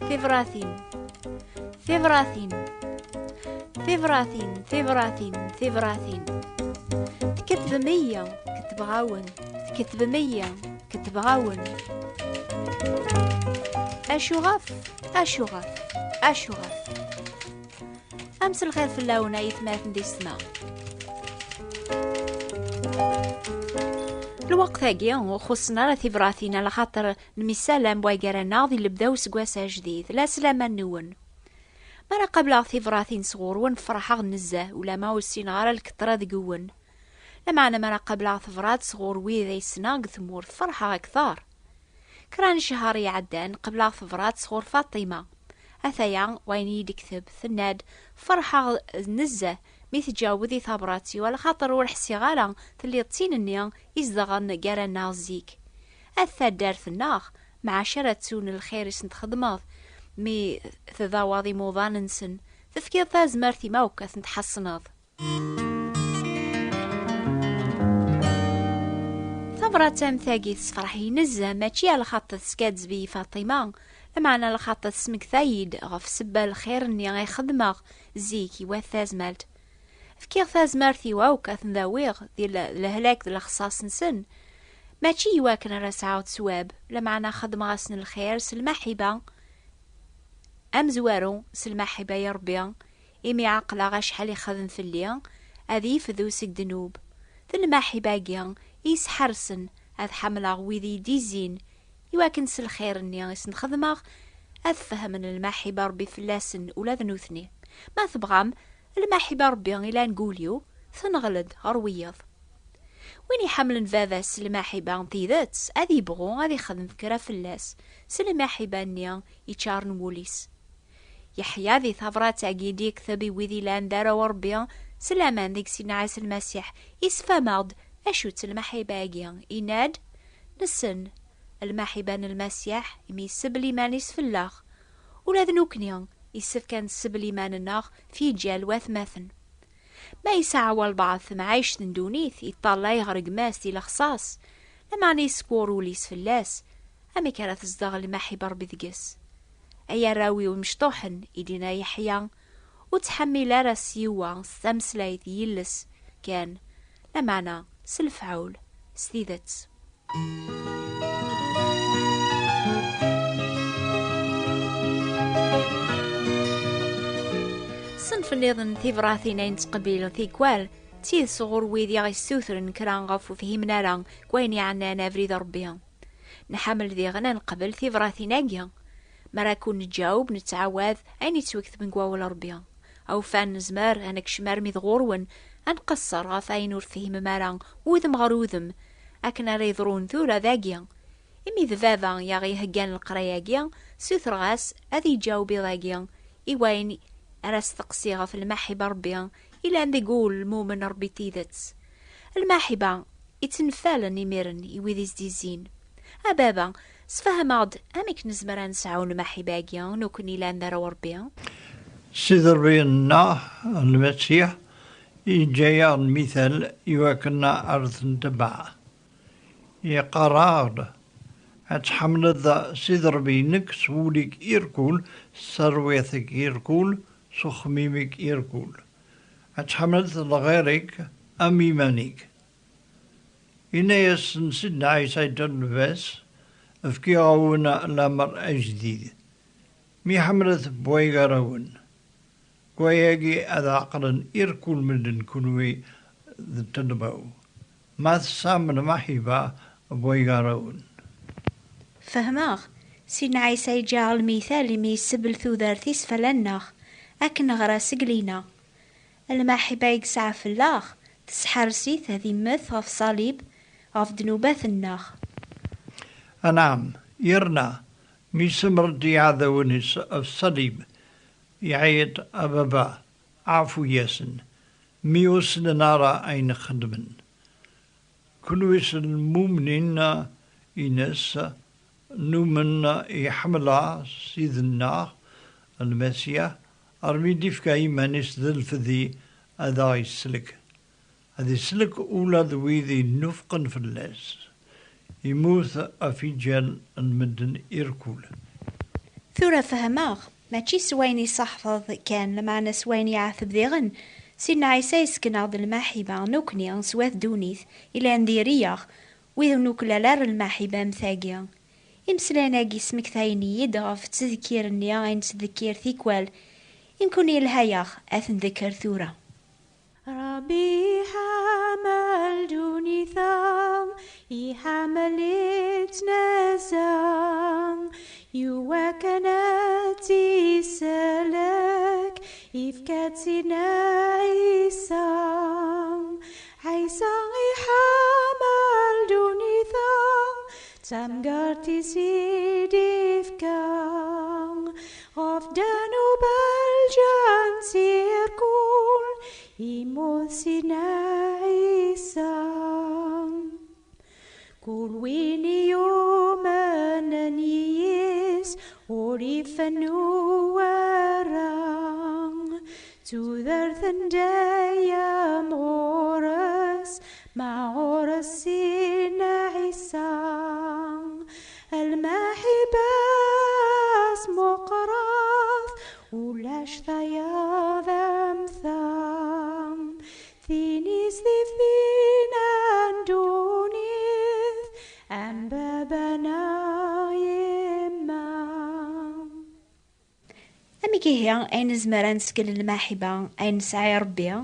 ثيفراثين ثيفراثين ثيفراثين ثيفراثين ثيفراثين تكتب 100 كتب غاون تكتب 100 كتب غاون أشغف أشغف أشغف أمس الخير في اللون يتماثل دي السماء الوقت هاكي وخصنا راه ثيفراثين على خاطر المسالم بوايقرانا ذي اللي بداو سكواسا جديد لا سلامة نون مرة قبل ثيفراثين صغور ونفرحا نزه ولا ما وسين غير الكترة ذقون لما أنا مرة قبل ثفرات صغور ويذا يسناق ثمور فرحة أكثر كران شهر يعدان قبل ثفرات صغور فاطمة أثيا وين يكتب ثناد فرحة نزه ميث جاوذي ثابراتي ولا خاطر ورحسي غالا تلي تصين النيا يزدغن قرانا زيك الثدار ثناخ مع شراتون الخير سنت خدماض مي تذاواضي موضان نسن تفكير ثاز مرتي موكا ثنت حصناض ثبرات ثاقي تسفرحي نزه ماشي على خاطر سكادز بي فاطمة لمعنى على خاطر سمك ثايد غف سبا الخير اني غي خدماغ زيكي وثاز مالت فكير ثاز مرتي واوكا ثنذاويغ دي الهلاك دي الخصاص نسن ماشي يواكن راسعاود سواب لمعنى خدم غاسن الخير سلمحبة أم زوارو سلمحبة يا ربي إمي عقلا غاش حالي خدم في الليل أذي فذوسك دنوب ثلمحبة جيان إيس حرسن أذ حملا غويذي ديزين يواكن سلخير اني غيسن خدماغ أذ فهمن المحبة ربي فلاسن ولا ذنوثني ما ثبغام المحبة ربي إلا نقوليو ثنغلد غرويض وين يحملن فاذا سلمحبة نطيذات أذي يبغو أذي خدم فكرة فلاس سلمحبة نيا يتشارن موليس يحيى ذي ثبرات أكيدي كثبي وذي لان دارا وربي سلامان ذيك سينا عاس المسيح يسفاماد أشوت المحبة أجيان إناد نسن المحبة المسيح يمي سبلي مانيس في اللاخ ولا ذنوكنيان يسف كان سبلي مان الناخ في جال واثماثن ما يسعى والبعض ثم عايش ندونيث يطلع يغرق ماس دي لخصاص لما نيسكور وليس فلاس أمي كانت تصدغ المحبة ربي ذقس أي راوي ومشطوحن إدينا يحيى وتحمل راسيوا ثمسلايث يلس كان لمعنى سلفعول سديدت صنف النظام ثيفراثينين تقبيل ثيكوال تيذ صغور ويذي غيسوثرن كران غفو فيه مناران كوين يعنا نافريد ربيان نحمل ذي غنان قبل ثيفراثيناقيا مرا كون نتجاوب نتعواذ أين تسوكت من قواول ربيان أو فان نزمار أنك شمار ميذغورون أنقصر غفاين ورفيه مماران وذم غروذم أكنا ريضرون ذورا ذاقيا إمي ذفافا ياغي هقان القراياقيا سوثر غاس أذي جاوبي ذاقيا إيوين أراس تقصيغا في المحبة ربيا إلا أن يقول المؤمن ربي تيذت المحبة يتنفالن يميرن يويذيز ديزين أبابا سفهم عد أميك نزمران سعون المحبة جيا نوكن إلا أن ذرا ربيا سيدر بينا المسيح يجيا المثال يواكنا أرض تبع يقرار أتحمل ذا سيدر بينك سوليك إيركول سرويثك إيركول سخميمك إيركول أتحمل ذا غيرك أميمانيك إنا يسن سيدنا عيسى النفاس أفكيغونا الأمر أجديد مي حملت بويغارون كوياجي أذا عقلا إيركول من كنوي تنبو ما تسامن محيبا بويغارون فهماغ سيدنا عيسى جاء المثال مي سبل ثوذارثيس فلناخ أكن غرا سقلينا المحبة يقسع في اللاخ تسحرسيث هذي مث غف صليب غف دنوبات الناخ نعم يرنا مي سمردي عذونس الصليب يعيد أبابا عفو ياسن ميوسن نارا أين خدمن كنويس المؤمنين إنس نومن يحمل سيدنا المسيح أرمي ديفكا إيمانيس ذي أذا يسلك هذا يسلك أولى ذويذي نفقا في اللاس يموت أفيجال المدن إيركول ثورة فهماغ ماشي سويني صحفظ كان لمعنى سويني عاثب ذيغن سيدنا عيسى يسكن عض الماحبة نوكني سواث دونيث إلى انديرياغ وإذا نوكلا لار الماحبة مثاقيا إمسلانا جسمك ثايني يدغف تذكير النياين تذكير ثيكوال يمكن يلهاياغ أثن ذكر ثورة ربي حمل دوني ثام يحمل اتنزام يوكناتي سلك يفكاتنا عيسام عيسام يحمل دوني ثام تمقرتي سيدي فكام غفدانو بالجنسير كل يموسنا عيسام كل وين يوم نيس وريف نورang تذر ثندايا مورس مع ورسينا عيسام المحباس مقراث ولاش ثيا ذم ثام ثينيس ثيفين اندونيث ام بابنا يمام أمي كي هي أين زمران سكن المحبة أين سعي ربي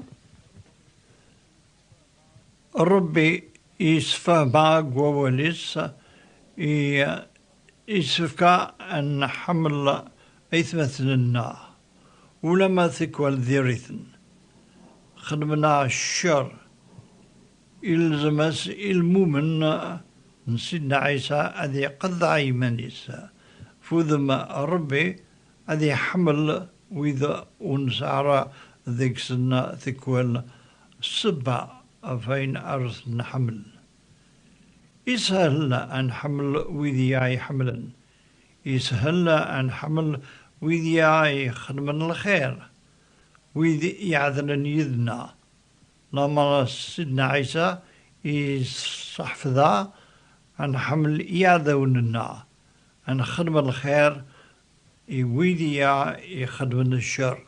ربي يسفى باق ووليس يسفى أن حمل إثمثلنا ولما ثكوال ذيريثن خدمنا الشر إلزمس المؤمن نسيدنا عيسى أذي قضى يمنيسا فوذم ربي أذي حمل وإذا ونسعر ذيك سنة ثكوال سبع فين أرث نحمل يسهل أن حمل وذي حملا يسهل أن حمل وذي خدمنا الخير وذي يعذن يذنا لما سيدنا عيسى يصحف ذا عن حمل يعذوننا عن خدمة الخير وذي يخدمن الشر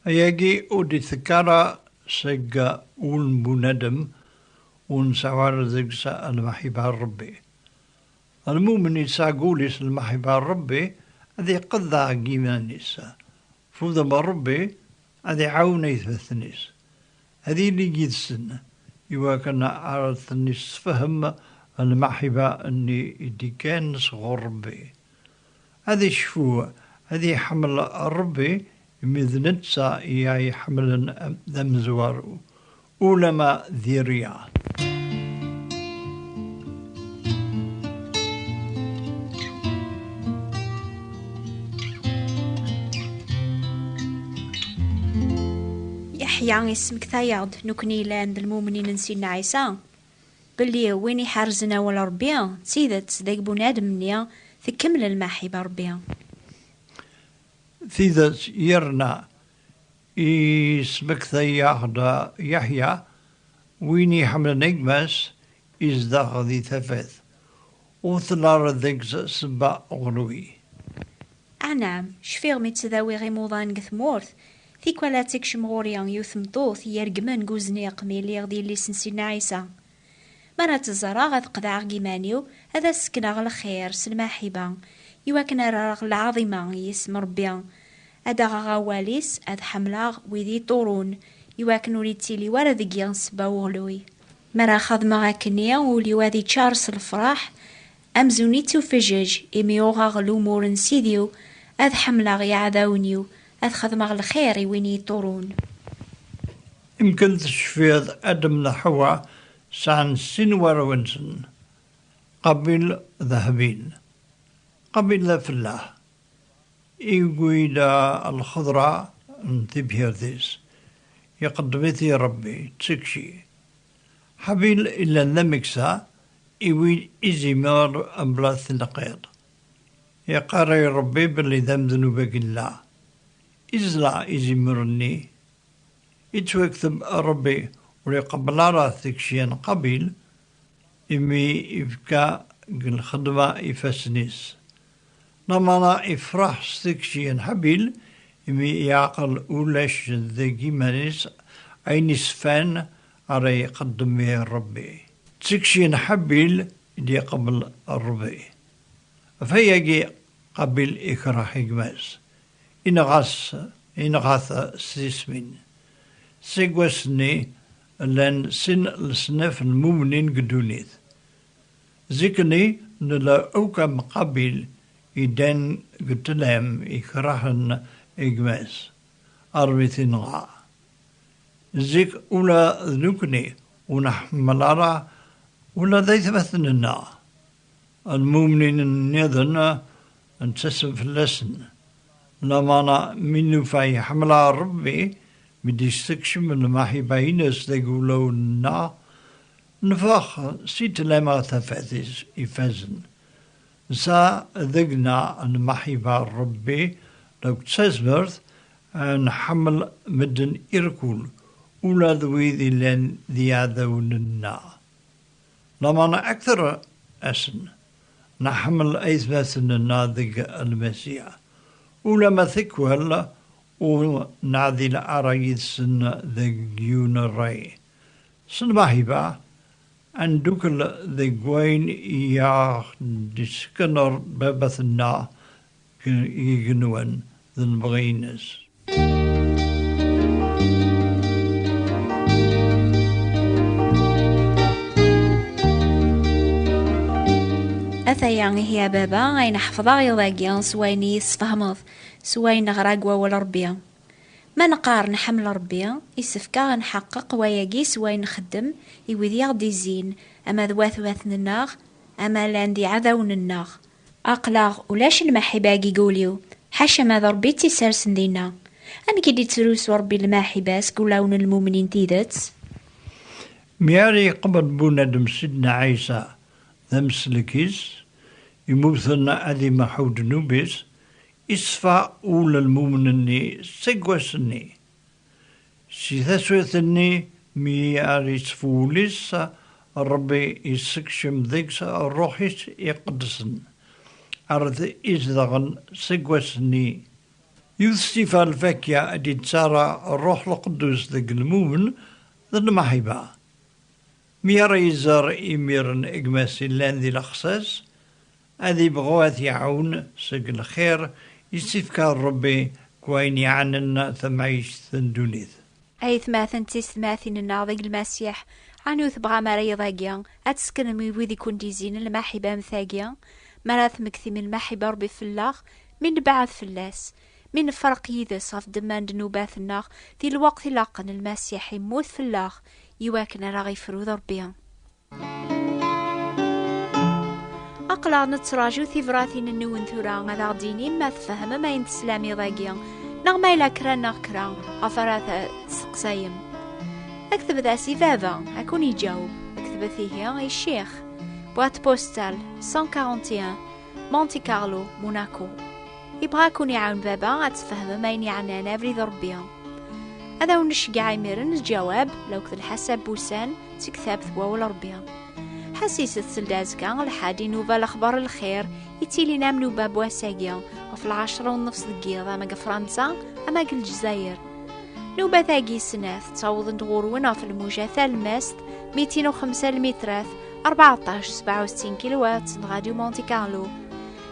يجي أودي ثكارة سجى ونبندم ونسعر ذكس المحبة ربي المؤمن يساقوليس المحبة ربي هذه قضى جيمانيسا فوذا ربي هذه عوني ثنيس هذه اللي جيدسن يواكنا عرثنيس فهم المحبة أني إدي كان صغر ربي هذه شفوة هذه حمل ربي مذنتسا إياي حمل ذم زوارو أولما ذيريا يحيى اسمك ثايض نكني لاند المؤمنين نسينا عيسى قل لي ويني حارزنا ولا ربيا تسيدت داك بنادم منيا تكمل المحبة ربيا ثيذت يرنا اسمك ثياغ يحيى ويني حمل نجمس إزداغ ذي ثفث وثلار ذيك سبا غلوي نعم شفيغ متذاوي غي موضان قثمورث ثيك ولا تكشم غوريان يوث مطوث يرقمن قوزني قميلي غدي اللي سنسينا عيسى مانا تزرا غاث قدع قيمانيو هذا سكنا غ الخير سلماحبا يواكنا راغ العظيمة يسم ربيا هذا غاواليس هذا حملاغ ويدي طورون يواكنو ليتيلي ورا ذقيان سبا وغلوي مرا خدمة غاكنيا ولي وادي تشارس الفرح أمزونيتو فجاج إميوغا غلومور نسيديو هذا حملاغ يعذاونيو هذا خدمة الخير ويني طورون يمكن تشفيض أدم نحو سان سنور ونسن قبل ذهبين قبل فله يقول الخضراء انتبه ذيس يقدمتي ربي تسكشي حبيل إلا النمكسا يويل إزمار أمبلاث نقيض يقاري ربي باللي ذم ذنوبك الله إزلع إزمرني يتوكتب ربي وليقبل راثك شيئا قبيل إمي إفكا الخدمة إفسنيس نمانا إفرح ستكشين حبيل إمي يعقل أولاش ذاكي مانيس أين سفان أري قدمي ربي تكشين حبيل دي قبل الربي فيجي قبل إكراه إجماز إنغاث سيسمين سيقوسني لان سن لسنف المؤمنين قدونيث ذكني نلا أوكم قبل إدان قتلهم إكراهن إجماز أربثين غا ذيك أولا ذنكني ونحملارا ولا ذي مثلنا المؤمنين النذن انتسب في اللسن لما منو في حملة ربي بدي استكشم من ما هي بينس يقولون نفخ سيت لما تفاتيز يفزن سا ذقنا ان ما هي ربي لو تسبرت ان حمل مدن إركول ولا ذوي لن ذياذوننا لما أكثر أسن نحمل أيثباتنا ذق المسيح ولما ثكوهلا ونعذي الأرايد سن ذقيون الرأي سن باهبا عندك ذقوين يا ديسكنر بابثنا يجنون ذن بغينس أثيان هي بابا غين حفظا يضاقيان سويني يسفهمض سوين غراقوا ولا ربيا ما نقارن حمل ربيا يسفكا نحقق وياقي سوين نخدم يوذي غدي زين أما ذواث الناغ أما لاندي عذاون الناغ أقلاغ ولاش الماحي باقي قوليو حاشا ماذا ربيتي سارسن دينا أم كي دي تروس وربي الماحي باس قولاون المؤمنين تيدت مياري قبل بوندم سيدنا عيسى ذمسلكيس يموثنا أذي محود نوبيس إسفا أول المؤمنين سيقوسني سيثسوثني مياري سفوليس ربي يسكشم ذيكس الروحيس يقدسن أرض إزدغن سيقوسني يوثسيفا الفاكيا أدي تسارى الروح القدس ذيك المؤمن ذن محيبا ميريزر إميرن إجماسي لاندي الأخصاص أذي بغوات يعون سجل خير يسيفكار ربي كوين يعنن ثمعيش ثندونيث أي ثماثن تسماثين الناضي المسيح عنو ثبغى مريض أجيان أتسكن ميوذي كنتي زين المحبة مثاجيان مراث مكثي من المحبة ربي فلاغ من بعد فلاس من فرق يذا صف دمان دنوباث الناغ ذي الوقت لاقن المسيح يموت فلاغ يواكن راغي فروض ربيان أقلع نتراجو ثيفراثين النون ثوران غدا غديني ما تفهم ما ينتسلامي ضاقيان نغ ما إلا كران نغ كران غفراث سقسايم أكتب ذا سيفافا أكون يجاوب أكتب ثيه الشيخ بوات بوستال 141 مونتي كارلو موناكو يبغى يكون يعاون بابا أتفهم ما يعني أنا بريد ربيان هذا ونشجع يميرن الجواب لو كذا الحساب بوسان تكتب ثوا ربيان حسيس السلدازكا الحادي نوفا الأخبار الخير يتيلي نامنو باب واساقيا وفي 10:30 دقيقة أما فرنسا أما الجزائر نوبة ثاقي سناث تصوض ندغورون في الموجة الماست 205 المترات 1467 كيلوات راديو مونتي كارلو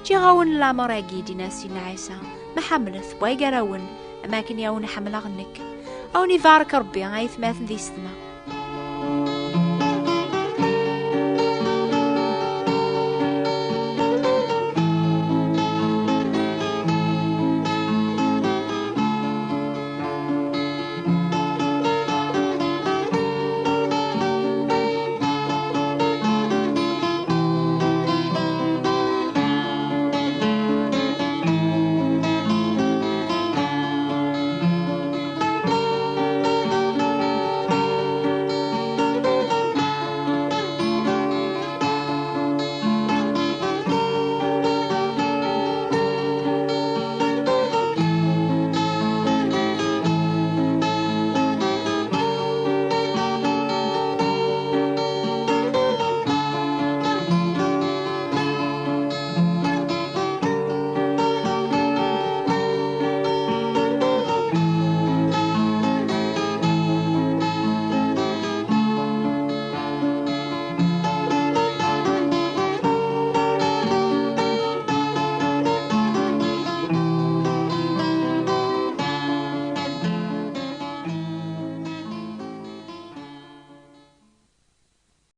جي غاون لامراقي دينا سينا عيسى ما حملث بواي قراون أماكن ياون حمل غنك أو نفارك ربي غايث ماثن ذي سما